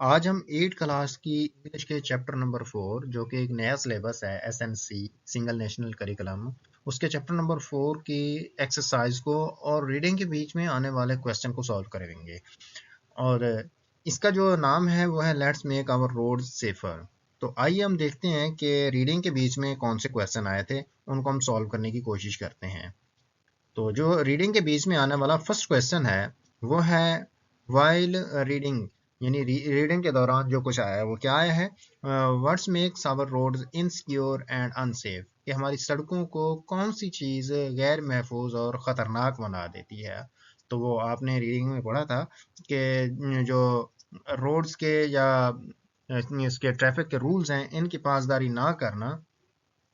आज हम 8 क्लास की इंग्लिश के चैप्टर नंबर 4 जो कि एक नया सिलेबस है एसएनसी सिंगल नेशनल करिकुलम उसके चैप्टर नंबर 4 की एक्सरसाइज को और रीडिंग के बीच में आने वाले क्वेश्चन को सॉल्व करेंगे। और इसका जो नाम है वो है let's make our road safer. तो आइए हम देखते हैं कि रीडिंग के बीच में कौन से क्वेश्चन आए थे, उनको हम सॉल्व करने की कोशिश करते हैं। तो जो रीडिंग के बीच में आने वाला फर्स्ट क्वेश्चन है वो है वाइल रीडिंग, यानी रीडिंग के दौरान जो कुछ आया है वो क्या आया है, what's makes our roads insecure and unsafe, कि हमारी सड़कों को कौन सी चीज़ गैर महफूज और ख़तरनाक बना देती है। तो वो आपने रीडिंग में पढ़ा था कि जो रोड्स के या इसके ट्रैफिक के रूल्स हैं इनकी पासदारी ना करना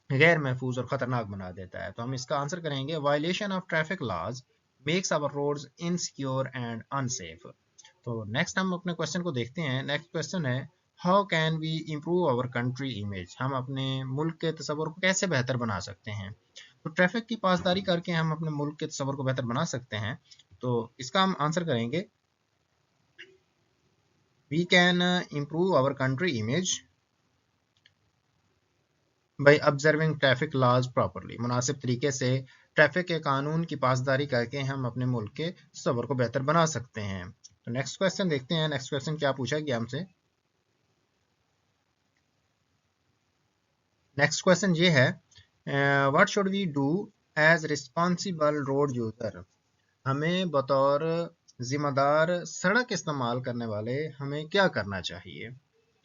गैर महफूज और खतरनाक बना देता है। तो हम इसका आंसर करेंगे violation of traffic laws makes our roads insecure and unsafe. तो नेक्स्ट हम अपने क्वेश्चन को देखते हैं। नेक्स्ट क्वेश्चन है how can we improve our country image, हम अपने मुल्क के तस्वर को कैसे बेहतर बना सकते हैं। तो ट्रैफिक की पासदारी करके हम अपने मुल्क के तस्वर को बेहतर बना सकते हैं। तो इसका हम आंसर करेंगे we can improve our country image by observing traffic laws properly, मुनासिब तरीके से ट्रैफिक के कानून की पासदारी करके हम अपने मुल्क के सफर को बेहतर बना सकते हैं। तो नेक्स्ट क्वेश्चन देखते हैं। नेक्स्ट क्वेश्चन क्या पूछा गया हमसे। नेक्स्ट क्वेश्चन ये है what should we do as responsible road user, हमें बतौर जिम्मेदार सड़क इस्तेमाल करने वाले हमें क्या करना चाहिए।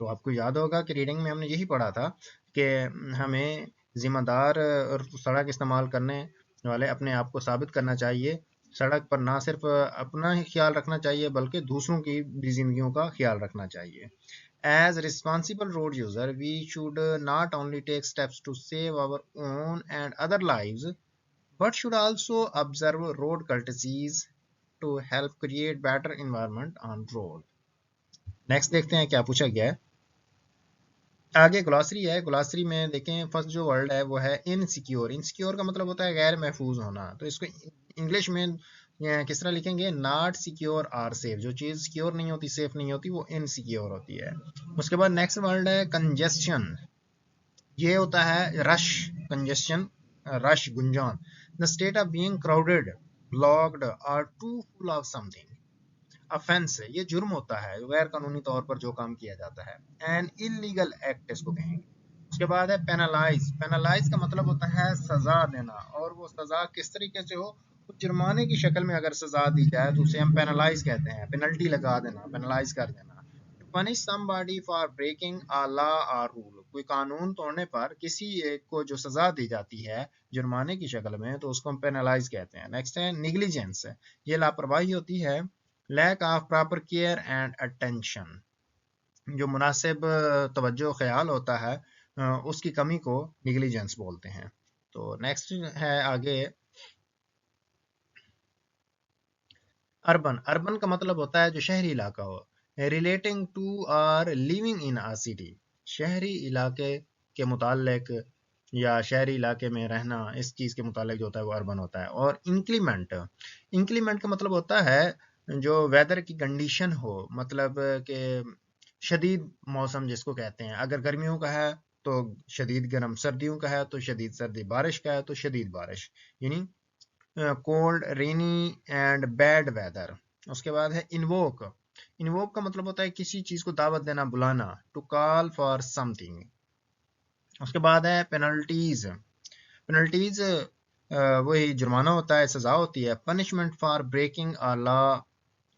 तो आपको याद होगा कि रीडिंग में हमने यही पढ़ा था कि हमें जिम्मेदार सड़क इस्तेमाल करने वाले अपने आप को साबित करना चाहिए। सड़क पर ना सिर्फ अपना ही ख्याल रखना चाहिए बल्कि दूसरों की भी जिंदगियों का ख्याल रखना चाहिए। As responsible road user, we should not only take steps to save our own and other lives, but should also observe road courtesies to help create better environment on road. Next देखते हैं क्या पूछा गया है। आगे glossary है। Glossary में देखें फर्स्ट जो वर्ड है वो है इनसिक्योर। इनसिक्योर का मतलब होता है गैर महफूज होना। तो इसको इंग्लिश में किस तरह लिखेंगे, नॉट सिक्योर आर सेफ। जो चीज़ सिक्योर नहीं होती, सेफ नहीं होती, वो इनसिक्योर होती है। उसके बाद नेक्स्ट वर्ड है कंजेस्शन। ये होता है रश, कंजेस्शन, रश, गुंजान। The state of being crowded, blocked और too full of something. Offense है, ये जुर्म होता है, गैर कानूनी तौर पर जो काम किया जाता है। एन इलीगल एक्ट इसको कहेंगे। उसके बाद है पेनलाइज। पेनलाइज का मतलब होता है सजा देना, और वो सजा किस तरीके से हो, कुछ जुर्माने की शक्ल में अगर सजा दी जाए तो उसे हम पेनलाइज कहते हैं। पेनल्टी लगा देना, पेनलाइज कर देना। To punish somebody for breaking a law और रूल, कोई कानून तोड़ने पर किसी एक को जो सजा दी जाती है जुर्माने की शक्ल में, तो उसको हम पेनलाइज कहते हैं। नेक्स्ट है निग्लिजेंस। ये लापरवाही होती है, lack of proper care and attention, जो मुनासिब तवज्जो ख्याल होता है उसकी कमी को निग्लिजेंस बोलते हैं। तो नेक्स्ट है आगे अर्बन। अर्बन का मतलब होता है जो शहरी इलाका हो, relating to or living in a city, शहरी इलाके के मुतालिक या शहरी इलाके में रहना, इस चीज़ के मुतालिक जो होता है वो अर्बन होता है। और इंक्लीमेंट, इंक्लीमेंट का मतलब होता है जो वेदर की कंडीशन हो, मतलब कि शदीद मौसम जिसको कहते हैं। अगर गर्मियों का है तो शदीद गर्म, सर्दियों का है तो शदीद सर्दी, बारिश का है तो शदीद बारिश, यानी cold, rainy and bad weather. उसके बाद है इन्वोक। इन्वोक का मतलब होता है किसी चीज को दावत देना, बुलाना, टू कॉल फॉर समथिंग। उसके बाद है पेनल्टीज। पेनल्टीज वही जुर्माना होता है, सजा होती है। Punishment for breaking a law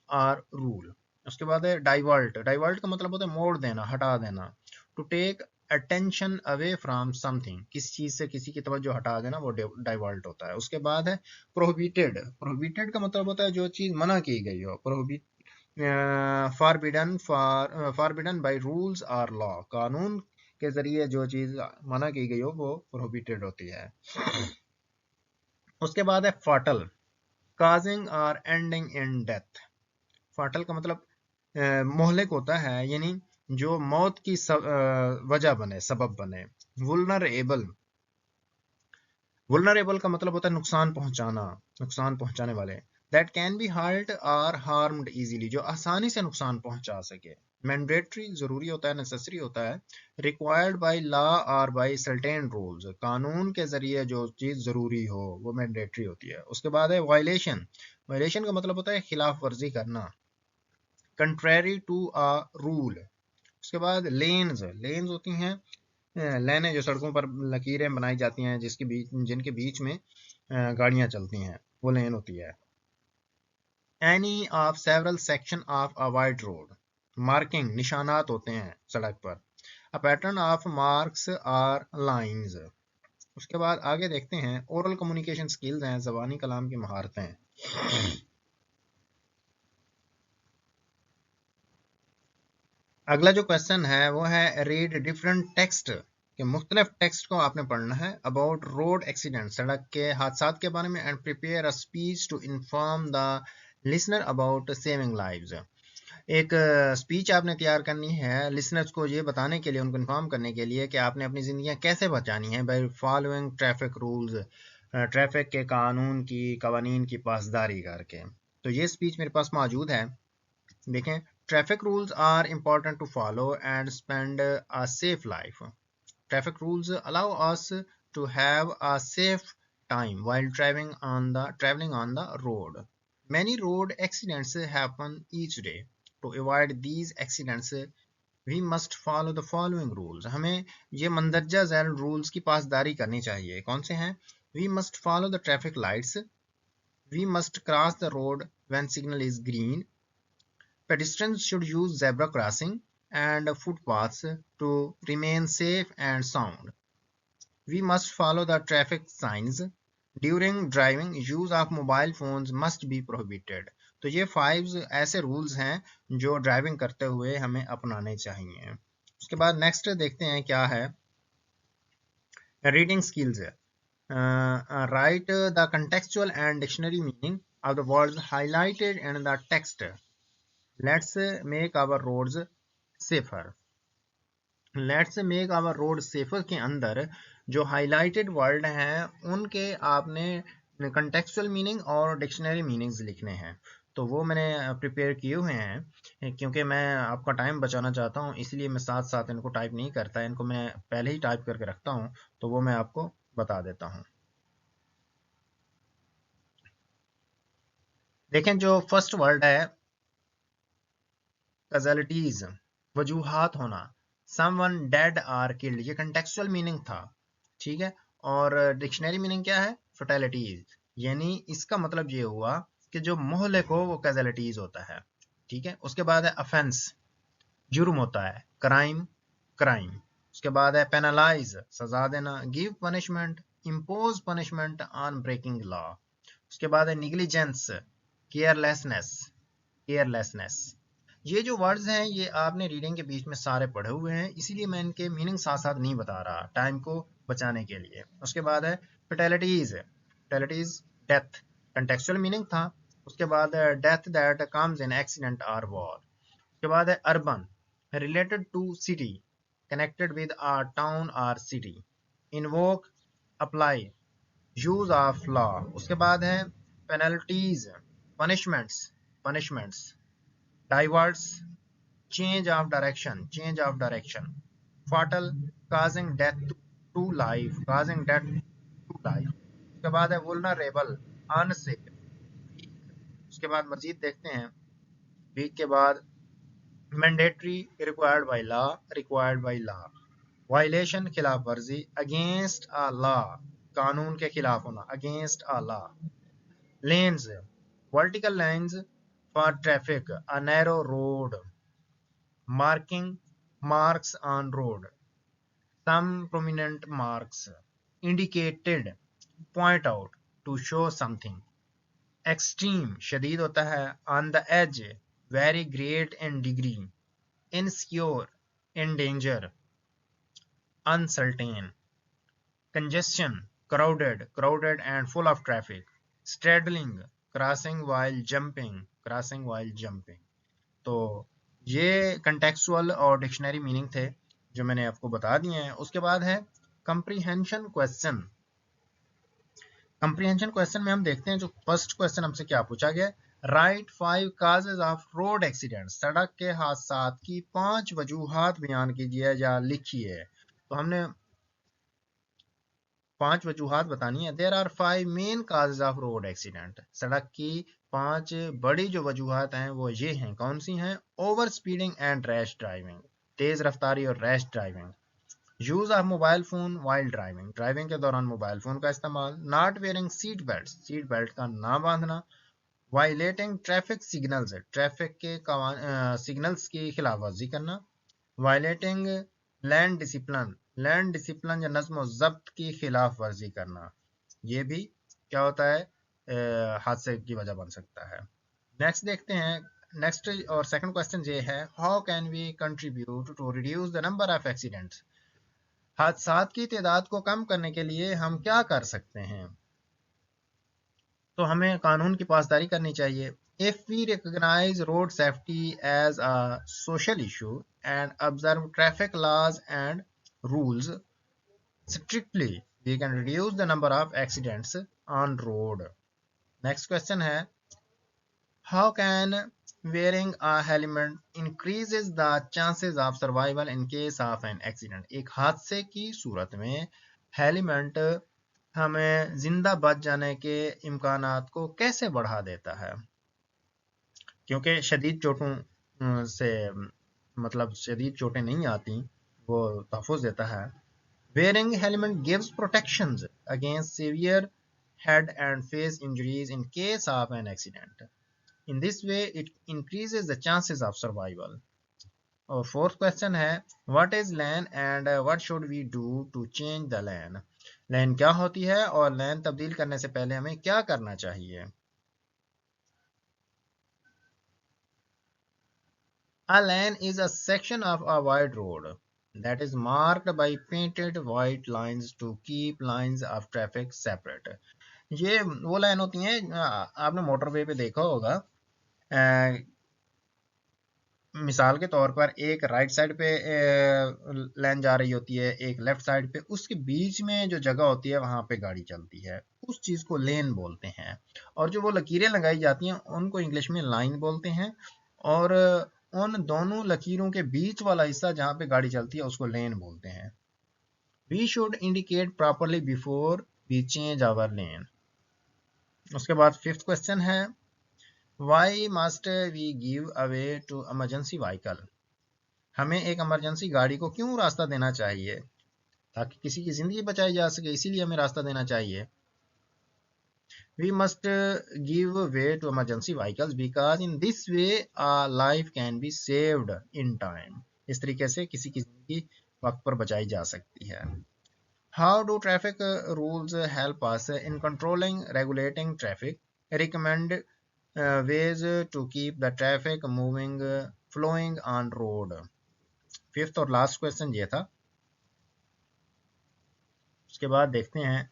और रूल। उसके बाद है डाइवर्ट। डाइवर्ट का मतलब होता है मोड़ देना, हटा देना। To take attention away from something, किसी चीज से किसी की तवज्जो हटा देना, वो डाइवर्ट होता है। उसके बाद है प्रोहिबिटेड। प्रोहिबिटेड का मतलब होता है जो चीज मना की गई हो, प्रोहिबिट, फॉरबिडन बाय रूल्स और लॉ, कानून के जरिए जो चीज मना की गई हो वो प्रोहिबिटेड होती है। उसके बाद है फाटल, काजिंग और एंडिंग इन डेथ। फाटल का मतलब मोहलिक होता है, यानी जो मौत की वजह बने, सबब बने। वुलनरेबल, वुलनरेबल का मतलब होता है नुकसान पहुंचाना, नुकसान पहुंचाने वाले। दैट कैन बी हर्ट और हार्म्ड इजीली, जो आसानी से नुकसान पहुंचा सके, मैंडेटरी ज़रूरी होता है, नेसेसरी होता है। रिक्वायर्ड बाय लॉ और बाय सर्टेन रूल्स, कानून के ज़रिए जो चीज़ ज़रूरी हो वो मैंडेटरी होती है। उसके बाद है वायलेशन। वायलेशन का मतलब होता है खिलाफ वर्जी करना, कंट्रेरी टू अ रूल। उसके बाद लेन्स, लेन्स होती हैं लेने जो सड़कों पर लकीरें बनाई जाती हैं जिनके बीच में गाड़ियां चलती हैं, वो लेन होती है। Any of several section of a wide road, marking निशानात होते हैं सड़क पर। A pattern of marks or lines. उसके बाद आगे देखते हैं ओरल कम्युनिकेशन स्किल्स हैं, ज़बानी कलाम की महारतें। अगला जो क्वेश्चन है वो है रीड डिफरेंट टेक्स्ट, कि मुख्तलिफ टेक्स्ट को आपने पढ़ना है अबाउट रोड एक्सीडेंट, सड़क के हादसात के बारे में, and prepare a speech to inform the listener about saving lives. एक स्पीच आपने तैयार करनी है लिसनर्स को ये बताने के लिए, उनको इन्फॉर्म करने के लिए कि आपने अपनी ज़िंदगियां कैसे बचानी है by following traffic rules, traffic के कानून की कवानीन की पासदारी करके। तो ये स्पीच मेरे पास मौजूद है, देखें। Traffic rules are important to follow and spend a safe life. Traffic rules allow us to have a safe time while traveling on the road. Many road accidents happen each day. To avoid these accidents, we must follow the following rules. हमें ये मंदरजा Zail rules की पासदारी करनी चाहिए। कौन से हैं? We must follow the traffic lights. We must cross the road when signal is green. Pedestrians should use zebra crossing and footpaths to remain safe and sound. We must follow the traffic signs. During driving, use of mobile phones must be prohibited. तो ये 5 ऐसे rules हैं जो driving करते हुए हमें अपनाने चाहिए। उसके बाद नेक्स्ट देखते हैं क्या है, रीडिंग स्किल्स है। Write the contextual and dictionary meaning of the words highlighted in the text. Let's make our roads safer. Let's make our road safer के अंदर जो हाईलाइटेड वर्ड हैं उनके आपने कंटेक्चुअल मीनिंग और डिक्शनरी मीनिंग्स लिखने हैं। तो वो मैंने प्रिपेयर किए हुए हैं, क्योंकि मैं आपका टाइम बचाना चाहता हूँ, इसलिए मैं साथ साथ इनको टाइप नहीं करता, इनको मैं पहले ही टाइप करके रखता हूँ, तो वो मैं आपको बता देता हूँ। देखें जो फर्स्ट वर्ड है कैजुअलिटीज, वजूहात होना, समवन डेड आर किल्ड, ये कंटेक्चुअल मीनिंग था, ठीक है। और डिक्शनरी मीनिंग क्या है? फर्टेलिटीज, यानी इसका मतलब ये हुआ कि जो मोहलिक हो वो कैजुअलिटीज होता है, ठीक है। उसके बाद है अफेंस, जुर्म होता है, क्राइम, क्राइम। उसके बाद है पेनलाइज, सजा देना, give punishment, impose punishment on breaking law. उसके बाद है निग्लिजेंस, केयरलेसनेस, केयरलेसनेस। ये जो वर्ड्स हैं ये आपने रीडिंग के बीच में सारे पढ़े हुए हैं, इसीलिए मैं इनके मीनिंग साथ साथ नहीं बता रहा टाइम को बचाने के लिए। उसके बाद है fatalities, fatalities death, contextual meaning था। उसके बाद है death that comes in accident और वॉर। उसके बाद है urban, related to city, connected with a town और city. Invoke, apply, use of law. उसके बाद है penalties, punishments, punishments. Diverts, change of direction, change of direction. Fatal, causing death to life, causing death to life. उसके बाद है vulnerable, unsafe, उसके बाद मजीद देखते हैं। वीक के बाद mandatory, required by law, required by law. Violation, खिलाफ वर्जी, अगेंस्ट अ लॉ, कानून के खिलाफ होना, against a law. Lens, vertical lines for traffic, a narrow road. Marking, marks on road, some prominent marks, indicated, point out, to show something. Extreme, शदीद होता है, on the edge, very great in degree. Insecure, in danger, uncertain. Congestion, crowded, crowded and full of traffic. Straddling, crossing while jumping, crossing while jumping. तो ये contextual और dictionary meaning थे जो मैंने आपको बता दिए हैं। उसके बाद है कंप्रीहेंशन क्वेश्चन। कंप्रीहेंशन क्वेश्चन में हम देखते हैं जो फर्स्ट क्वेश्चन हमसे क्या पूछा गया, right 5 causes of road accident, सड़क के हादसात की 5 वजूहात बयान कीजिए या लिखिए। तो हमने 5 वजूहात बतानी है। There are 5 main causes of road accident, सड़क की 5 बड़ी जो वजूहात हैं वो ये हैं। कौन सी हैं? Over speeding and rash driving, तेज रफ्तारी और rash driving. Use of mobile phone while driving, driving के दौरान मोबाइल फोन का इस्तेमाल। Not wearing seat belt, seat belt का ना बांधना। वायलेटिंग ट्रैफिक सिग्नल्स, ट्रैफिक के सिग्नल्स की खिलाफ वर्जी करना। Violating lane discipline, lane discipline या नज्म जब्त की खिलाफ वर्जी करना, ये भी क्या होता है, हादसे की वजह बन सकता है। नेक्स्ट देखते हैं। नेक्स्ट और सेकंड क्वेश्चन ये है, how can we contribute to reduce the number of accidents, हादसात की तादाद को कम करने के लिए हम क्या कर सकते हैं? तो हमें कानून की पासदारी करनी चाहिए। If we recognize road safety as a social issue and observe traffic laws and rules strictly, we can reduce the number of accidents on road. Next question है, how can wearing a helmet increases the chances of survival in case of an accident? एक हादसे की सूरत में helmet हमें जिंदा बच जाने के इम्कानात को कैसे बढ़ा देता है? क्योंकि शदीद चोटों से मतलब शदीद चोटें नहीं आती, वो तहफ़्फ़ुज़ देता है। Wearing helmet gives protections against severe head and face injuries in case of an accident. In this way, it increases the chances of survival. और फोर्थ क्वेश्चन है, what is lane and what should we do to change the lane? लेन क्या होती है और लेन तब्दील करने से पहले हमें क्या करना चाहिए? A lane is a section of a wide road that is marked by painted white lines to keep lines of traffic separate. ये वो लाइन होती हैं, आपने मोटरवे पे देखा होगा। मिसाल के तौर पर एक राइट साइड पे लाइन जा रही होती है, एक लेफ्ट साइड पे, उसके बीच में जो जगह होती है वहां पे गाड़ी चलती है, उस चीज को लेन बोलते हैं। और जो वो लकीरें लगाई जाती हैं उनको इंग्लिश में लाइन बोलते हैं। और उन दोनों लकीरों के बीच वाला हिस्सा जहां पे गाड़ी चलती है उसको लेन बोलते हैं। We should indicate properly before we change our lane. उसके बाद फिफ्थ क्वेश्चन है, why must we give away to emergency vehicle? हमें एक इमरजेंसी गाड़ी को क्यों रास्ता देना चाहिए? ताकि किसी की जिंदगी बचाई जा सके, इसीलिए हमें रास्ता देना चाहिए। We must give way to emergency vehicles because in this way a life can be saved in time. इस तरीके से किसी की जिंदगी वक्त पर बचाई जा सकती है। How do traffic rules help us in controlling, regulating traffic? Recommend ways to keep the traffic moving, flowing on road. Fifth और लास्ट क्वेश्चन ये था। उसके बाद देखते हैं,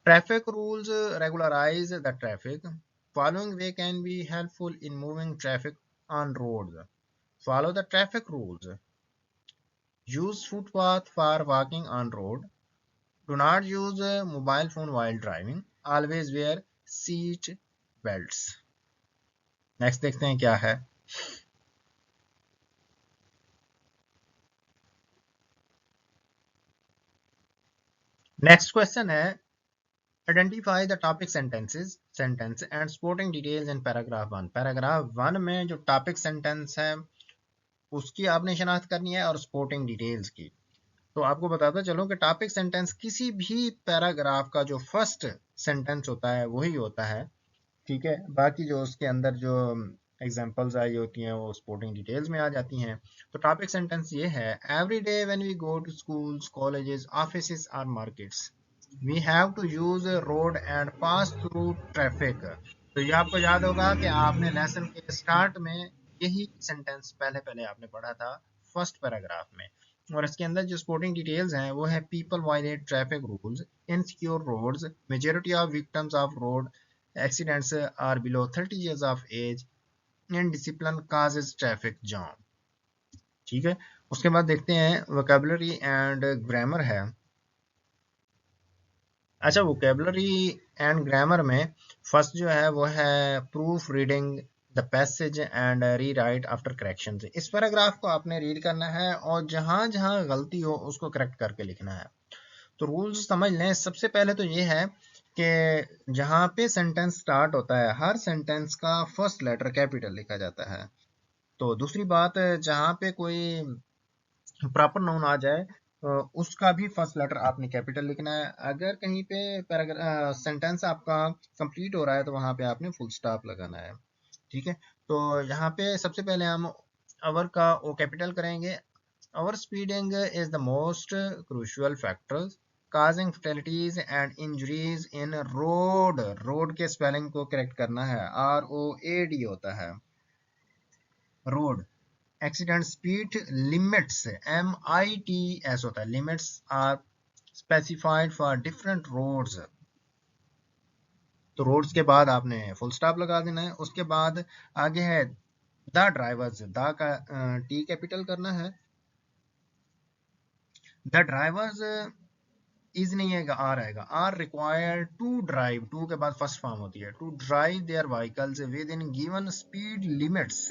traffic rules regularise the traffic, following way can be helpful in moving traffic on roads. Follow the traffic rules, use footpath for walking on road, do not use mobile phone while driving, always wear seat belts. Next देखते हैं क्या है। Next question है, Identify the topic sentences, sentence and supporting details in paragraph 1. Paragraph 1 में जो topic sentence है उसकी आपने शनाख्त करनी है और सपोर्टिंग डिटेल्स की। तो आपको बताता चलूं कि टॉपिक सेंटेंस किसी भी पैराग्राफ का जो फर्स्ट सेंटेंस होता है वही होता है, ठीक है। बाकी जो उसके अंदर जो एग्जांपल्स आई होती हैं वो सपोर्टिंग डिटेल्स में आ जाती हैं। तो टॉपिक सेंटेंस ये है, every day when we go to schools, colleges, offices और markets, we have to use road and pass through traffic. तो ये आपको याद होगा कि आपने लेसन के स्टार्ट में यही सेंटेंस पहले पहले आपने पढ़ा था फर्स्ट पैराग्राफ में। और इसके अंदर जो सपोर्टिंग डिटेल्स हैं वो है, people violate traffic rules, insecure roads, majority of victims of road accidents are below 30 years of age, indiscipline causes traffic jam। ठीक है। उसके बाद देखते हैं वोकैबुलरी एंड ग्रामर है। अच्छा, वोकेबलरी एंड ग्रामर में फर्स्ट जो है वो है proof reading the passage and re right after correction. इस पैराग्राफ को आपने रीड करना है और जहां जहां गलती हो उसको करेक्ट करके लिखना है। तो रूल्स समझ लें। सबसे पहले तो ये है कि जहां पे सेंटेंस स्टार्ट होता है हर सेंटेंस का फर्स्ट लेटर कैपिटल लिखा जाता है। तो दूसरी बात, जहां पे कोई प्रॉपर नाउन आ जाए उसका भी फर्स्ट लेटर आपने कैपिटल लिखना है। अगर कहीं पे पैराग्राफ सेंटेंस आपका कंप्लीट हो रहा है तो वहां पे आपने फुल स्टॉप लगाना है। ठीक है। तो यहाँ पे सबसे पहले हम अवर का ओ कैपिटल करेंगे। Over speeding is the most crucial factor causing fatalities and injuries in road. Road के स्पेलिंग को करेक्ट करना है, ROAD होता है road. Accident speed limits MITS होता है, limits are specified for different roads. तो रोड्स के बाद आपने फुल स्टॉप लगा देना है। उसके बाद आगे है द ड्राइवर्स, द का T कैपिटल करना है। द ड्राइवर्स इज नहीं आएगा, आर आएगा। Are required to drive, to के बाद फर्स्ट फॉर्म होती है, to drive their vehicles within given speed limits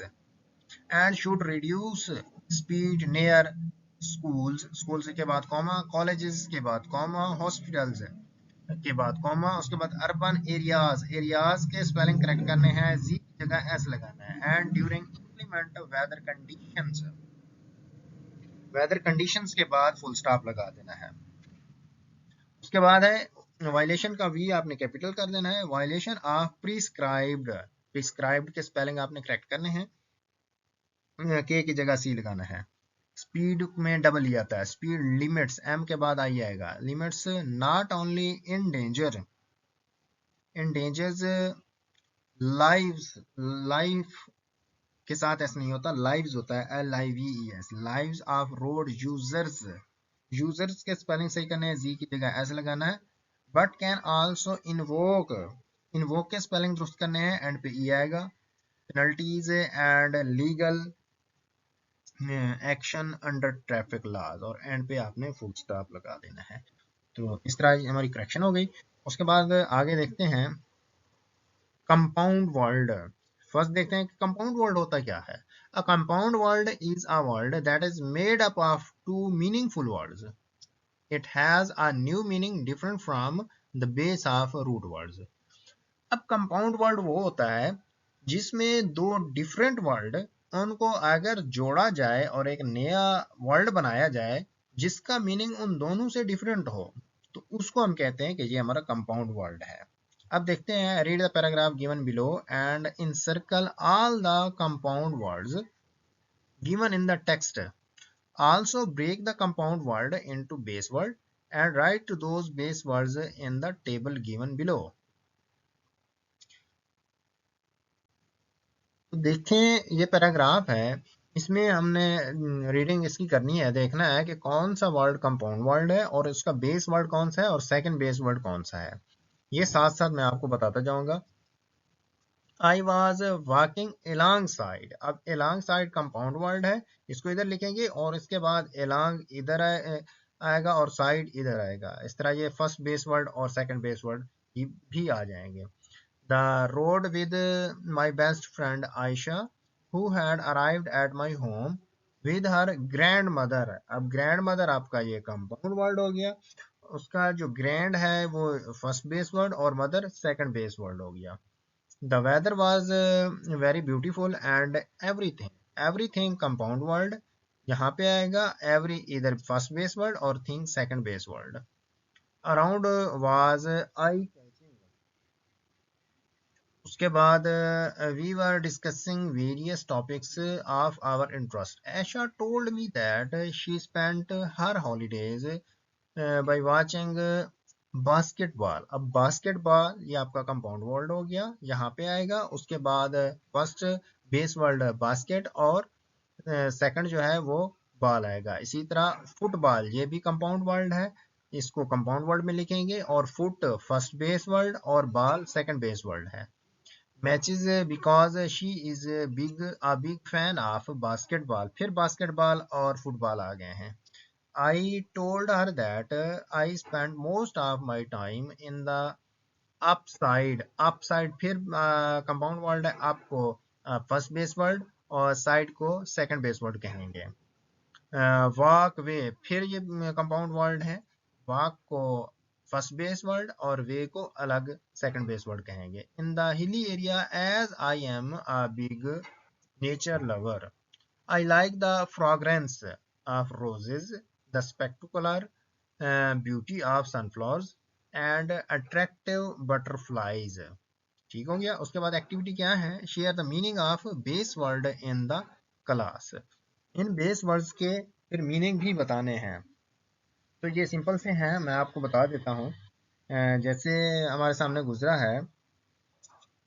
and should reduce speed near schools, schools के बाद कॉमा, colleges के बाद कॉमा, hospitals के बाद कॉमा, उसके बाद अर्बन एरियाज, एरियाज के स्पेलिंग करेक्ट करने हैं, जी की जगह एस लगाना है। And during implement weather conditions, weather conditions के बाद फुल स्टॉप लगा देना है। उसके बाद है वायलेशन का वी आपने कैपिटल कर देना है। वायलेशन ऑफ प्रिस्क्राइब्ड, प्रिस्क्राइब्ड के स्पेलिंग आपने करेक्ट करने हैं, के की जगह सी लगाना है। स्पीड में डबल ही आता है। स्पीड लिमिट्स, एम के बाद आई आएगा। Limits not only in danger, in dangers lives, life के साथ ऐसा नहीं होता, लाइव्स होता है, LIVES, lives of road users. Users के स्पेलिंग सही करने हैं, जी की जगह ऐसे लगाना है। But can also invoke, invoke के स्पेलिंग दुरुस्त करने हैं, एंड पे ई आएगा। Penalties and legal action under traffic laws, और एंड पे आपने फुल स्टॉप लगा देना है। तो इस तरह हमारी करेक्शन हो गई। उसके बाद आगे देखते हैं कंपाउंड वर्ड। फर्स्ट देखते हैं कि कंपाउंड वर्ड होता क्या है। A compound word is a word that is made up of two meaningful words. It has a new meaning different from the base of root words. अब compound word वो होता है जिसमें दो डिफरेंट वर्ड, उनको अगर जोड़ा जाए और एक नया वर्ड बनाया जाए जिसका मीनिंग उन दोनों से डिफरेंट हो, तो उसको हम कहते हैं कि ये हमारा कंपाउंड वर्ड है। अब देखते हैं, read the paragraph given below and encircle all the compound words given in the text. Also break the compound word into base word and write those base words in the table given below. तो देखें, ये paragraph है, इसमें हमने reading इसकी करनी है, देखना है कि कौन सा वर्ड कंपाउंड वर्ड है और उसका बेस वर्ड कौन सा है और सेकंड बेस वर्ड कौन सा है। ये साथ साथ मैं आपको बताता जाऊंगा। I was walking along side, अब एलॉन्ग साइड कंपाउंड वर्ड है, इसको इधर लिखेंगे और इसके बाद एलॉन्ग इधर आएगा और साइड इधर आएगा। इस तरह ये फर्स्ट बेस वर्ड और सेकंड बेस वर्ड भी आ जाएंगे। The rode with my best friend Aisha, who had arrived at my home with her grandmother. अब grandmother आपका ये कंपाउंड वर्ड हो गया, उसका जो ग्रैंड है वो फर्स्ट बेस वर्ड और मदर सेकंड बेस वर्ड हो गया। The weather was very beautiful and everything, everything compound word यहाँ पे आएगा, every इधर फर्स्ट बेस वर्ड और thing second base word. Around was I, उसके बाद we were discussing various topics of our interest. Aisha told me that she spent her holidays by watching basketball. अब basketball ये आपका कंपाउंड वर्ड हो गया, यहाँ पे आएगा। उसके बाद फर्स्ट बेस वर्ड बास्केट और सेकंड जो है वो बॉल आएगा। इसी तरह फुटबॉल ये भी कंपाउंड वर्ड है, इसको कंपाउंड वर्ड में लिखेंगे, और फुट फर्स्ट बेस वर्ड और बॉल सेकंड बेस वर्ड है। Matches because she is big, a big fan of basketball, फिर बास्केटबॉल और फुटबॉल आ गए हैं। I told her that I spent most of my time in the upside. upside फिर compound word है, up को first base word और side को second base word कहेंगे। वॉक वे फिर ये कंपाउंड वर्ड है, वॉक को फर्स्ट बेस वर्ड और वे को अलग सेकंड बेस वर्ड कहेंगे। In the hilly area as I am a big nature lover I like the fragrance of roses, the spectacular beauty of sunflowers and attractive butterflies। ठीक हो गया। उसके बाद activity क्या है, share the meaning of base word in the class. In base words के फिर meaning भी बताने हैं। तो ये सिंपल से हैं, मैं आपको बता देता हूँ। जैसे हमारे सामने गुजरा है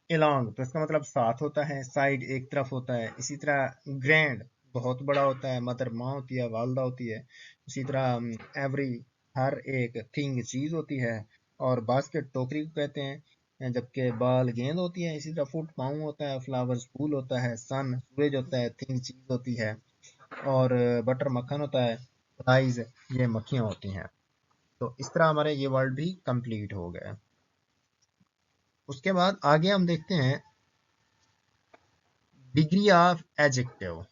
एलॉन्ग, तो इसका मतलब साथ होता है, साइड एक तरफ होता है। इसी तरह ग्रैंड बहुत बड़ा होता है, मदर माँ होती है, वालदा होती है। इसी तरह एवरी हर एक थिंग चीज होती है। और बास्केट टोकरी को कहते हैं, जबकि बॉल गेंद होती है। इसी तरह फुट पाँव होता है, फ्लावर्स फूल होता है, सन सूरज होता है, थिंग चीज होती है। और बटर मक्खन होता है, फ्लाइज ये मक्खियाँ होती हैं। तो इस तरह हमारे ये वर्ड भी कंप्लीट हो गए। उसके बाद आगे हम देखते हैं डिग्री ऑफ एडजेक्टिव।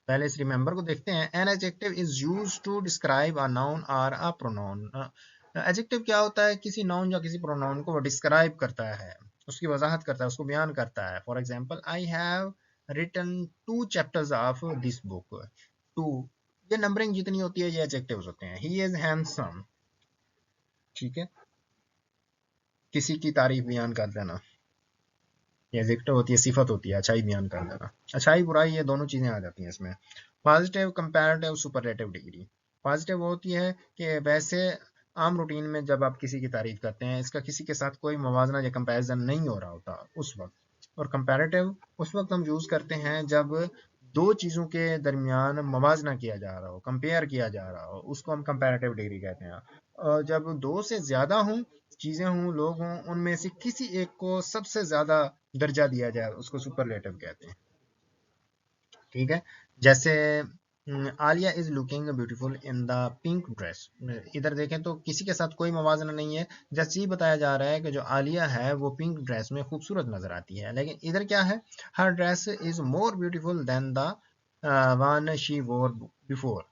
पहले इस रिमेंबर को देखते हैं। An adjective is used to describe a noun और अ प्रोनाउन। एडजेक्टिव क्या होता है, किसी नाउन या किसी प्रोनाउन को वो डिस्क्राइब करता है, उसकी वजाहत करता है, उसको बयान करता है। For example, I have written 2 chapters of this book. 2 ये नंबरिंग जितनी होती है ये एडजेक्टिव्स होते हैं। ही इज हैंडसम, ठीक है, किसी की तारीफ बयान कर देना, ये एडजेक्टिव होती है, सिफत होती है, अच्छाई बयान कर देना। अच्छाई बुराई ये दोनों चीजें आ जाती हैं इसमें। Positive, comparative, superlative degree. Positive होती है कि वैसे आम रूटीन में जब आप किसी की तारीफ करते हैं, इसका किसी के साथ कोई मवाजना या कंपैरिजन नहीं हो रहा होता उस वक्त। और कंपैरेटिव उस वक्त हम यूज करते हैं जब दो चीजों के दरमियान मवाजना किया जा रहा हो, कंपेयर किया जा रहा हो, उसको हम कंपैरेटिव डिग्री कहते हैं। और जब दो से ज्यादा हों, चीजें हों, लोग हों, उनमें से किसी एक को सबसे ज्यादा दर्जा दिया जाए, उसको सुपरलेटिव कहते हैं। ठीक है। जैसे Alia is looking beautiful in the pink dress. इधर देखें तो किसी के साथ कोई मवाजना नहीं है, जैसे ही बताया जा रहा है कि जो आलिया है वो पिंक ड्रेस में खूबसूरत नजर आती है। लेकिन इधर क्या है, her dress is more beautiful than the one she wore before.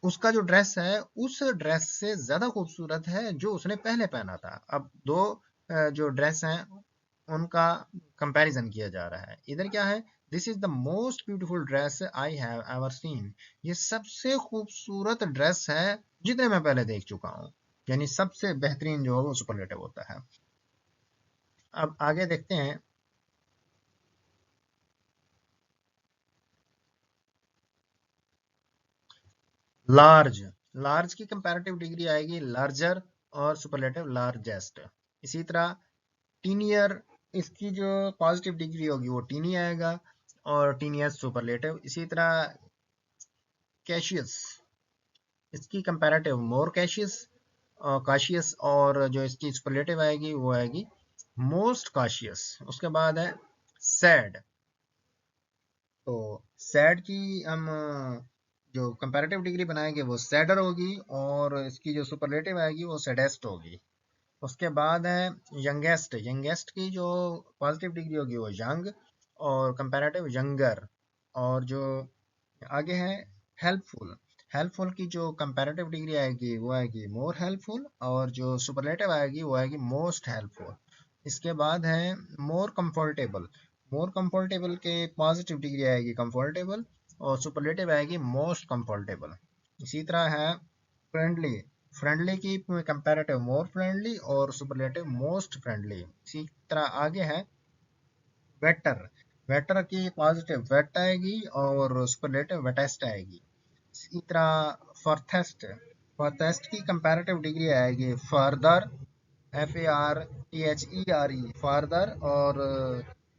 उसका जो ड्रेस है उस ड्रेस से ज्यादा खूबसूरत है जो उसने पहले पहना था। अब दो जो ड्रेस हैं उनका कंपैरिजन किया जा रहा है। इधर क्या है, this is the most beautiful dress I have ever seen. ये सबसे खूबसूरत ड्रेस है जितने मैं पहले देख चुका हूँ। यानी सबसे बेहतरीन जो है वो सुपरलेटिव होता है। अब आगे देखते हैं। लार्ज, लार्ज की कंपैरेटिव डिग्री आएगी लार्जर और सुपरलेटिव लार्जेस्ट। इसी तरह टीनियर, इसकी जो पॉजिटिव डिग्री होगी वो टीनी आएगा और टीनियस सुपरलेटिव। इसी तरह कैशियस, इसकी कंपैरेटिव मोर कैशियस, काशियस, और जो इसकी सुपरलेटिव आएगी वो आएगी मोस्ट काशियस। उसके बाद है सैड। तो सैड की हम जो कंपैरेटिव डिग्री बनाएंगे वो सैडर होगी और इसकी जो सुपरलेटिव आएगी वो सैडेस्ट होगी। उसके बाद है यंगेस्ट। यंगेस्ट की जो पॉजिटिव डिग्री होगी वो यंग और कंपैरेटिव यंगर। और जो आगे है हेल्पफुल। हेल्पफुल की जो कंपैरेटिव डिग्री आएगी वो आएगी मोर हेल्पफुल और जो सुपरलेटिव आएगी वो आएगी मोस्ट हेल्पफुल। इसके बाद है मोर कंफर्टेबल। मोर कंफर्टेबल के पॉजिटिव डिग्री आएगी कंफर्टेबल और सुपरलेटिव आएगी मोस्ट कंफर्टेबल। इसी तरह है फ्रेंडली। फ्रेंडली की कंपैरेटिव मोर फ्रेंडली और सुपरलेटिव मोस्ट फ्रेंडली। इसी तरह आगे है वेटर। वेटर की पॉजिटिव वेट आएगी और सुपरलेटिव वेटेस्ट आएगी। इसी तरह फॉर्थेस्ट। फॉर्थेस्ट की कंपैरेटिव डिग्री आएगी फर्दर, FARTHERE फर्दर, और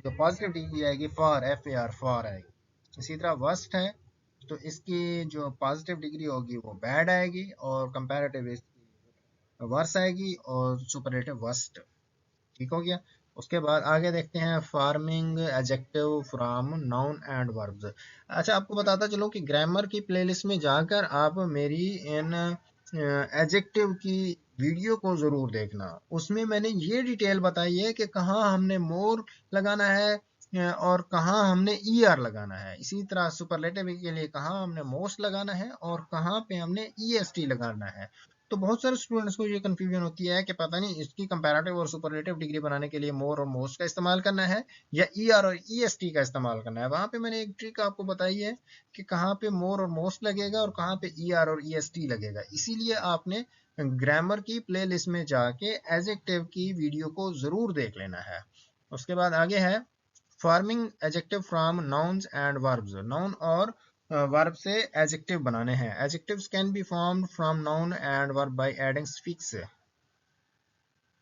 जो पॉजिटिव डिग्री आएगी फॉर, FAR फॉर आएगी। इसी तरह वर्स्ट है तो इसकी जो पॉजिटिव डिग्री होगी वो बैड आएगी और कंपैरेटिव इसकी वर्स आएगी और सुपरलेटिव वर्स्ट। ठीक हो गया। उसके बाद आगे देखते हैं farming adjective from noun and verbs. अच्छा, आपको बताता चलूं कि ग्रामर की प्लेलिस्ट में जाकर आप मेरी इन एडजेक्टिव की वीडियो को जरूर देखना। उसमें मैंने ये डिटेल बताई है कि कहाँ हमने मोर लगाना है और कहाँ हमने ईआर लगाना है। इसी तरह सुपरलेटिव के लिए कहाँ हमने मोस्ट लगाना है और कहाँ पे हमने ईएसटी लगाना है। तो बहुत सारे स्टूडेंट्स को ये कंफ्यूजन होती है कि पता नहीं इसकी कंपैरेटिव और सुपरलेटिव डिग्री बनाने के लिए मोर और मोस्ट का इस्तेमाल करना है या ईआर और ईएसटी का इस्तेमाल करना है। वहां पे मैंने एक ट्रिक आपको बताई है कि कहाँ पे मोर और मोस्ट लगेगा और कहाँ पे ईआर और ईएसटी लगेगा। इसीलिए आपने ग्रामर की प्लेलिस्ट में जाके एडजेक्टिव की वीडियो को जरूर देख लेना है। उसके बाद आगे है forming adjective from nouns and verbs. Noun और वर्ब से एडजेक्टिव बनाने हैं। Adjectives can be formed from noun and verb by adding suffix.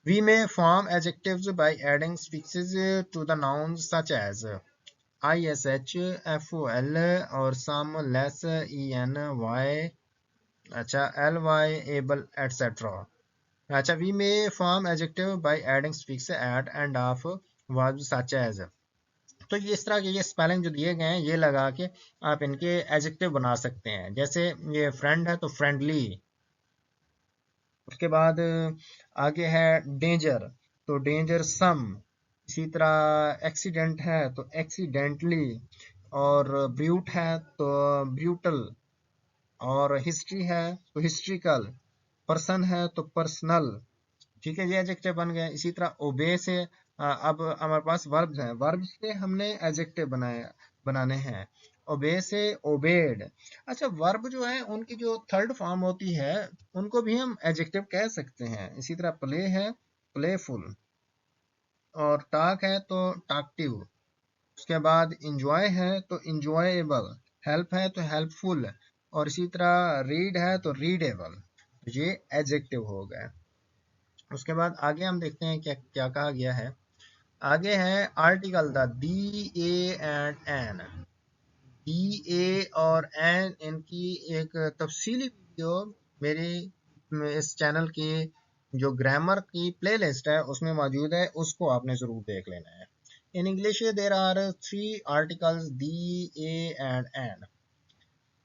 We may form adjectives by adding suffixes to the nouns such as ish, fol और some less eny, अच्छा ly, able, etc. अच्छा, we may form adjective by adding suffix at and of verbs such as। तो ये इस तरह के ये spelling जो दिए गए हैं ये लगा के आप इनके एडजेक्टिव बना सकते हैं। जैसे ये फ्रेंड है तो फ्रेंडली। उसके बाद आगे है डेंजर तो डेंजर सम। इसी तरह एक्सीडेंट है तो एक्सीडेंटली और ब्रूट है तो ब्रूटल और हिस्ट्री है तो हिस्ट्रिकल, पर्सन है तो पर्सनल। ठीक है, ये एडजेक्टिव बन गए। इसी तरह ओबे से अब हमारे पास वर्ब्स हैं। वर्ब से हमने एडजेक्टिव बनाने हैं। ओबे से ओबेड। अच्छा, वर्ब जो है उनकी जो थर्ड फॉर्म होती है उनको भी हम एडजेक्टिव कह सकते हैं। इसी तरह प्ले है प्लेफुल और टॉक है तो टॉकटिव। उसके बाद इंजॉय है तो इंजॉयबल, हेल्प है तो हेल्पफुल और इसी तरह रीड है तो रीडेबल। ये एडजेक्टिव हो गए। उसके बाद आगे हम देखते हैं क्या क्या कहा गया है। आगे है article the, the, a and an. The, a और एन इनकी एक तफसीली वीडियो मेरे इस चैनल की जो ग्रामर की प्लेलिस्ट है उसमें मौजूद है, उसको आपने जरूर देख लेना है। In English there are three articles the, a and an.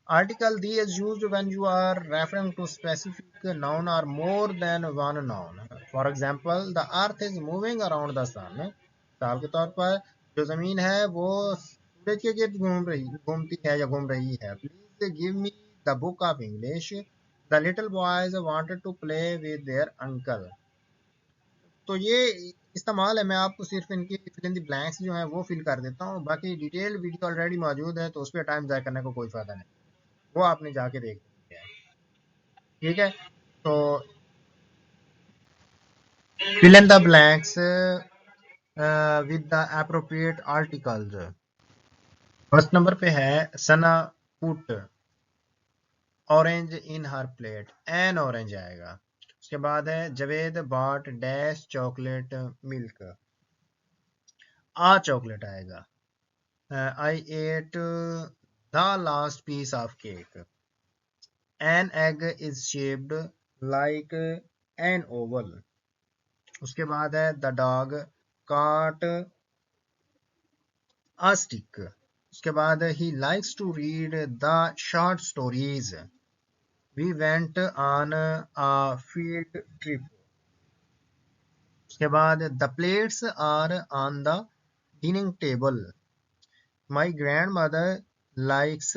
Article the is used when you are referring to specific noun or more than one noun. For example, the earth is moving around the sun. मिसाल के तौर पर जो जमीन है वो सूरज के गिर्द घूमती है या घूम रही है। Please give me the book of English. The little boys wanted to play with their uncle. तो ये इस्तेमाल है, मैं आपको सिर्फ इनकी फिल इन द ब्लैंक्स जो है वो फिल कर देता हूँ। बाकी डिटेल वीडियो ऑलरेडी मौजूद है तो उस पर टाइम ज़ाया करने को कोई फायदा नहीं, वो आपने जाके देख लिया है। ठीक है, तो fill in the blanks with the appropriate articles। First number पे है Sana put orange in her plate, an orange आएगा। उसके बाद है Javed bought dash chocolate milk, a chocolate आएगा। I ate the last piece of cake, an egg is shaped like an oval. उसके बाद है the dog caught a stick। उसके बाद he likes to read the short stories। We went on a field trip। उसके बाद the plates are on the dining table। My grandmother likes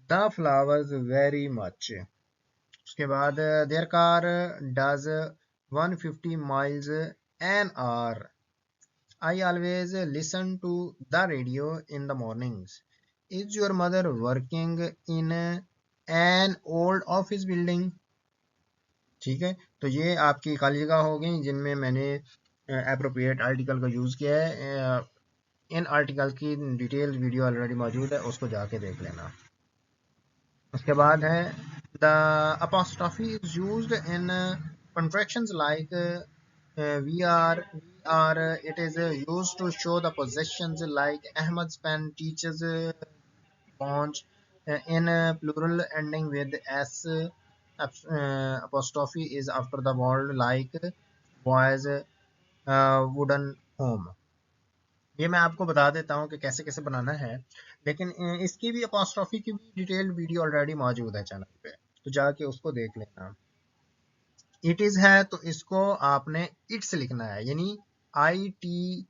the flowers very much। उसके बाद their car does 150 miles an hour। I always listen to the radio in the mornings। Is your mother working in an old office building? ठीक है, तो ये आपकी खाली जगह हो गई जिनमें मैंने अप्रोप्रिएट आर्टिकल का यूज़ किया है। इन आर्टिकल की डिटेल वीडियो ऑलरेडी मौजूद है, उसको जाके देख लेना। उसके बाद है the apostrophe is used in contractions like it is used to show the possessions like Ahmad's pen teaches sponge in plural ending with s, apostrophe is after the word like boys wooden home. ये मैं आपको बता देता हूँ कि कैसे कैसे बनाना है, लेकिन इसकी भी अपॉस्ट्रॉफी की भी डिटेल्ड वीडियो ऑलरेडी मौजूद है चैनल पे, तो जाके उसको देख लेना। इट इज है तो इसको आपने इट्स लिखना है, यानी आई टी,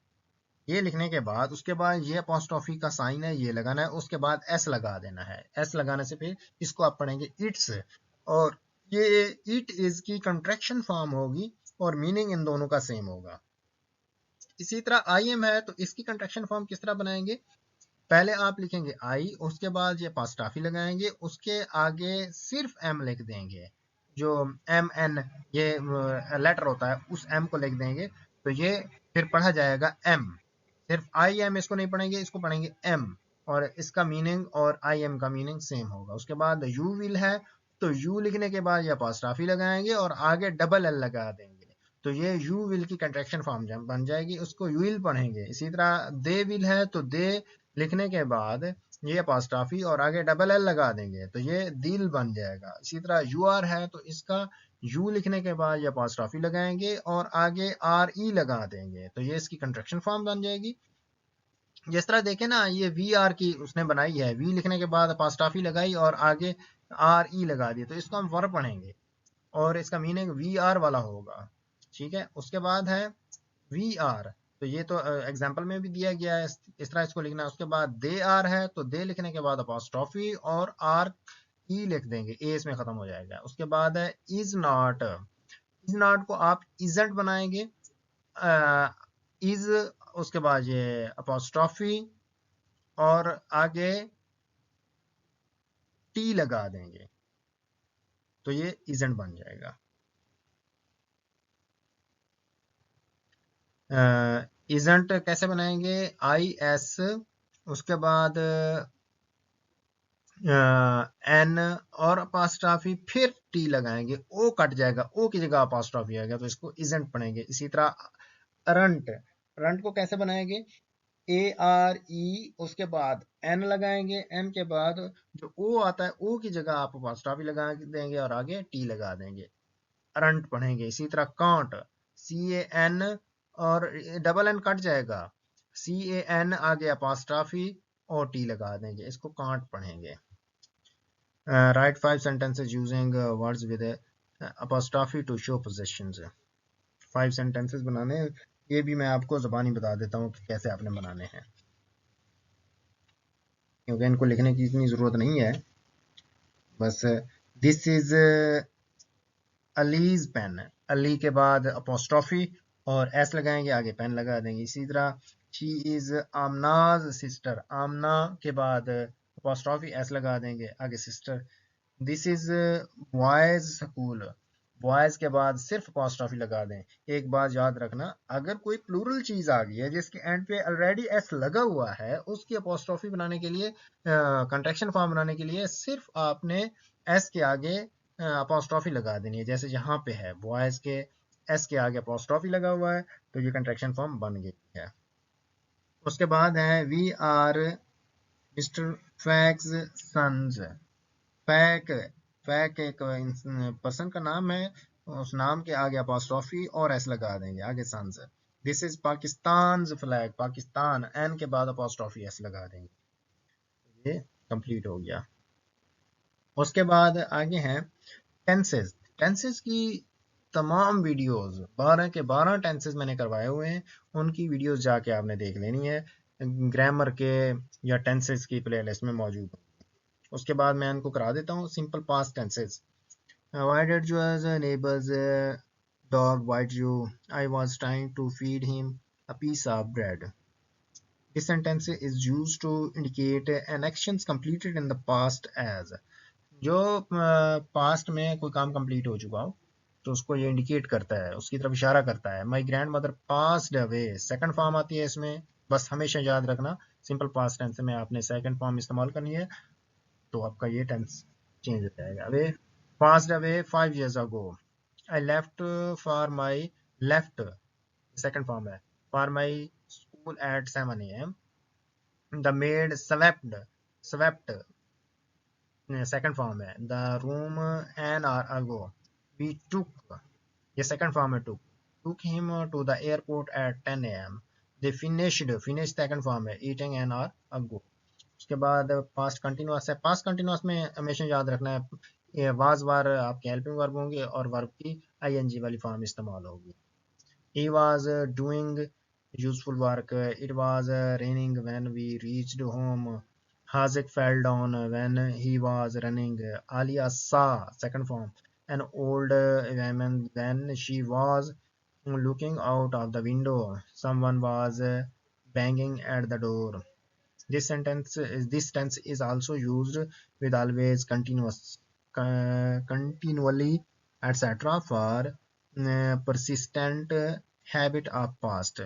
ये लिखने के बाद उसके बाद ये अपॉस्ट्रॉफी का साइन है ये लगाना है, उसके बाद एस लगा देना है। एस लगाने से फिर इसको आप पढ़ेंगे इट्स, और ये इट इज की कंट्रैक्शन फॉर्म होगी और मीनिंग इन दोनों का सेम होगा। इसी तरह आई एम है तो इसकी कंट्रैक्शन फॉर्म किस तरह बनाएंगे, पहले आप लिखेंगे आई, उसके बाद ये पास्टाफी लगाएंगे, उसके आगे सिर्फ एम लिख देंगे, जो एम एन ये लेटर होता है उस एम को लिख देंगे, तो ये फिर पढ़ा जाएगा एम। सिर्फ आई एम इसको नहीं पढ़ेंगे, इसको पढ़ेंगे एम, और इसका मीनिंग और आई एम का मीनिंग सेम होगा। उसके बाद यू विल है तो यू लिखने के बाद ये पास्टाफी लगाएंगे और आगे डबल एल लगा देंगे, तो ये यू विल की कंट्रैक्शन फॉर्म बन जाएगी, उसको यू विल पढ़ेंगे। इसी तरह दे विल है तो दे लिखने के बाद ये अपॉस्ट्रॉफी और आगे डबल एल लगा देंगे, तो ये दिल बन जाएगा। इसी तरह यू आर है तो इसका यू लिखने के बाद ये अपॉस्ट्रॉफी लगाएंगे और आगे आर ई लगा देंगे, तो ये इसकी कंट्रैक्शन फॉर्म बन जाएगी। जिस तरह देखे ना, ये वी आर की उसने बनाई है, वी लिखने के बाद अपॉस्ट्रॉफी लगाई और आगे आर ई लगा दी, तो इसको हम वर्ब पढ़ेंगे और इसका मीनिंग वी आर वाला होगा। ठीक है, उसके बाद है वी आर, तो ये तो एग्जाम्पल में भी दिया गया है, इस तरह इसको लिखना है। उसके बाद दे आर है तो दे लिखने के बाद अपॉस्ट्रॉफी और आर ई लिख देंगे, ए इसमें खत्म हो जाएगा। उसके बाद है इज नॉट, इज नॉट को आप इजंट बनाएंगे, इज उसके बाद ये अपॉस्ट्रॉफी और आगे टी लगा देंगे, तो ये इजंट बन जाएगा। इजंट कैसे बनाएंगे, आई एस, उसके बाद एन और अपोस्ट्रोफी फिर टी लगाएंगे, ओ कट जाएगा, ओ की जगह अपोस्ट्रोफी आएगा, तो इसको इजेंट पढ़ेंगे। इसी तरह रंट, रंट को कैसे बनाएंगे, ए आर ई, उसके बाद एन लगाएंगे, एन के बाद जो ओ आता है ओ की जगह आप अपोस्ट्रोफी लगा देंगे और आगे टी लगा देंगे, रंट पढ़ेंगे। इसी तरह कांट, सी ए एन और डबल एन कट जाएगा, सी ए एन आगे अपोस्ट्रोफी और टी लगा देंगे, इसको कांट पढ़ेंगे। Write 5 sentences using words with a apostrophe to show possessions. 5 sentences बनाने, ये भी मैं आपको ज़बानी बता देता हूँ कि कैसे आपने बनाने हैं, क्योंकि इनको लिखने की इतनी ज़रूरत नहीं है। बस this is Ali's pen, Ali के बाद अपोस्ट्रॉफी और एस लगाएंगे, आगे पेन लगा देंगे। इसी तरह शी इज आमनाज सिस्टर, आमना के बाद अपोस्ट्रॉफी एस लगा देंगे, आगे sister. This is boys school, boys के बाद सिर्फ अपॉस्ट्रॉफी लगा दें। एक बात याद रखना, अगर कोई प्लूरल चीज आ गई है जिसके एंड पे ऑलरेडी एस लगा हुआ है, उसकी अपॉस्ट्रॉफी बनाने के लिए, कंट्रैक्शन फॉर्म बनाने के लिए सिर्फ आपने एस के आगे अपॉस्ट्रॉफी लगा देनी है। जैसे यहाँ पे है बॉयज के एस के आगे अपॉस्ट्रॉफी लगा हुआ है, तो ये कंट्रैक्शन फॉर्म बन गई है। उसके बाद है we are mister Fax sons, फैक, फैक एक पर्सन का नाम है, उस नाम के आगे अपॉस्ट्रॉफी और एस लगा देंगे, आगे sons. This is Pakistan flag, Pakistan N के बाद अपॉस्ट्रॉफी एस लगा देंगे, ये कंप्लीट हो गया। उसके बाद आगे हैं टेंसेस। टेंसेस की तमाम वीडियोस 12 के 12 टेंसेस मैंने करवाए हुए हैं, उनकी वीडियोस जाके आपने देख लेनी है, ग्रामर के या टेंसेस की प्लेलिस्ट में मौजूद है। उसके बाद मैं इनको करा देता हूँ simple past tenses. Why did your neighbor's dog bite you? I was trying to feed him a piece of bread. This sentence is used to indicate an action completed in the past as, जो past में कोई काम complete हो चुका हो तो उसको ये इंडिकेट करता है, उसकी तरफ इशारा करता है। My grand mother passed away, second form आती है इसमें, बस हमेशा याद रखना सिंपल पास्ट टेंस में आपने सेकंड फॉर्म इस्तेमाल करनी है, तो आपका ये टेंस चेंज हो जाएगा। Away, passed away 5 years ago. I left for my left, second form है, for my school at 7 a.m. The maid swept, swept second form है, the room an hour ago. We took, ये second form है took him to the airport at 10 a.m. They finished, finish second form है, eating N और अगो। उसके बाद past continuous है, past continuous में हमेशा याद रखना है ये वाज वार आपके हेल्पिंग वर्ब होंगे और वर्ब की आईएनजी वाली फॉर्म इस्तेमाल होगी। He was doing useful work. It was raining when we reached home. Hazik fell down when he was running. Alia saw, second form, an old woman when she was looking out of the window. Someone was banging at the door. This tense is also used with always, continuous, continually, etc. for persistent habit of past.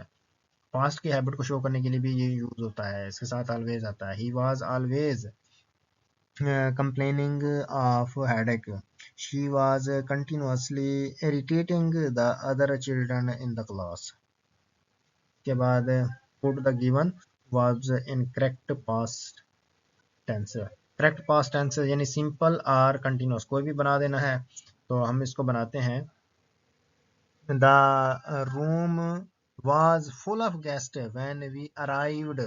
Past की habit को show करने के लिए भी ये use होता है, इसके साथ ऑलवेज आता है। He was always complaining of headache. She was continuously irritating the other children in the class. के बाद put the given was in correct past tense। Correct past tense यानी सिंपल और कंटिन्यूस कोई भी बना देना है, तो हम इसको बनाते हैं the room was full of guests when we arrived.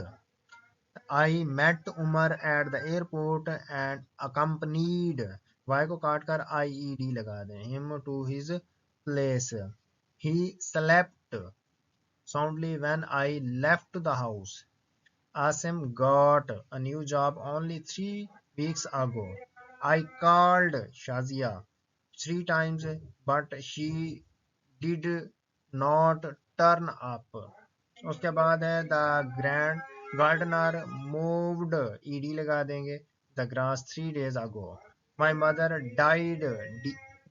I met Umar at the airport and accompanied, y को काट कर ied लगा दें, him to his place. He slept soundly when I left the house. Asim got a new job only 3 weeks ago. I called Shazia 3 times, but she did not turn up. उसके बाद है the grand gardener moved, ED लगा देंगे, the grass 3 days ago. My mother died,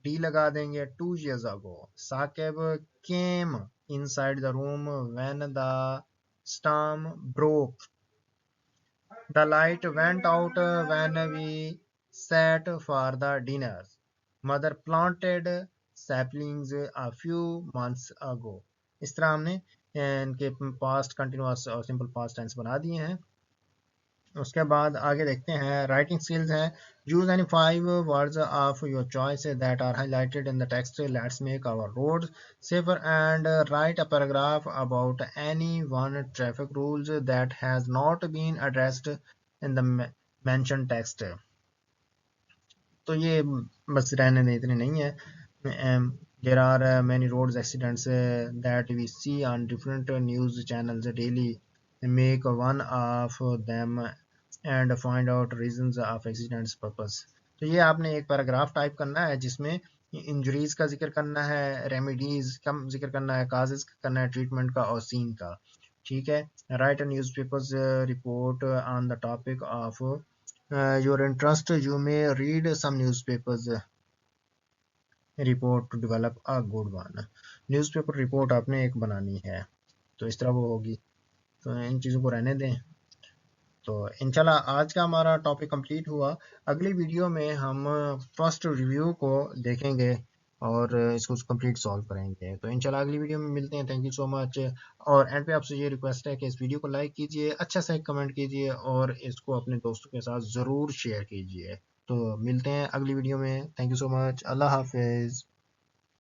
D लगा देंगे, 2 years ago. Saqib came inside the room when the storm broke. The light went out when we sat for the dinner. Mother planted saplings a few months ago. इस तरह हमने इनके past continuous और simple past tense बना दिए हैं। उसके बाद आगे देखते हैं राइटिंग स्किल्स हैं। Use any 5 words of your choice that are highlighted in the text. Let's make our roads safer and write a paragraph about any one traffic rules that has not been addressed in the mentioned text. तो ये बस रहने दें, इतने नहीं है। There are many roads accidents that we see on different news channels daily. Make one of them and find out reasons of accidents purpose. तो ये आपने एक पैराग्राफ टाइप करना है जिसमें इंजरीज का जिक्र करना है, रेमेडीज का जिक्र करना है, काजेस करना है, ट्रीटमेंट का और सीन का। ठीक है। Write a newspapers report on the topic of your interest. You may read some newspapers report to develop a good one. Newspaper report आपने एक बनानी है, तो इस तरह वो होगी। तो इन चीज़ों को रहने दें। तो इंशाल्लाह आज का हमारा टॉपिक कंप्लीट हुआ। अगली वीडियो में हम फर्स्ट रिव्यू को देखेंगे और इसको कंप्लीट सॉल्व करेंगे। तो इंशाल्लाह अगली वीडियो में मिलते हैं। Thank you so much. और एंड पे आपसे ये रिक्वेस्ट है कि इस वीडियो को लाइक कीजिए, अच्छा सा एक कमेंट कीजिए और इसको अपने दोस्तों के साथ ज़रूर शेयर कीजिए। तो मिलते हैं अगली वीडियो में। Thank you so much. अल्लाह हाफिज़।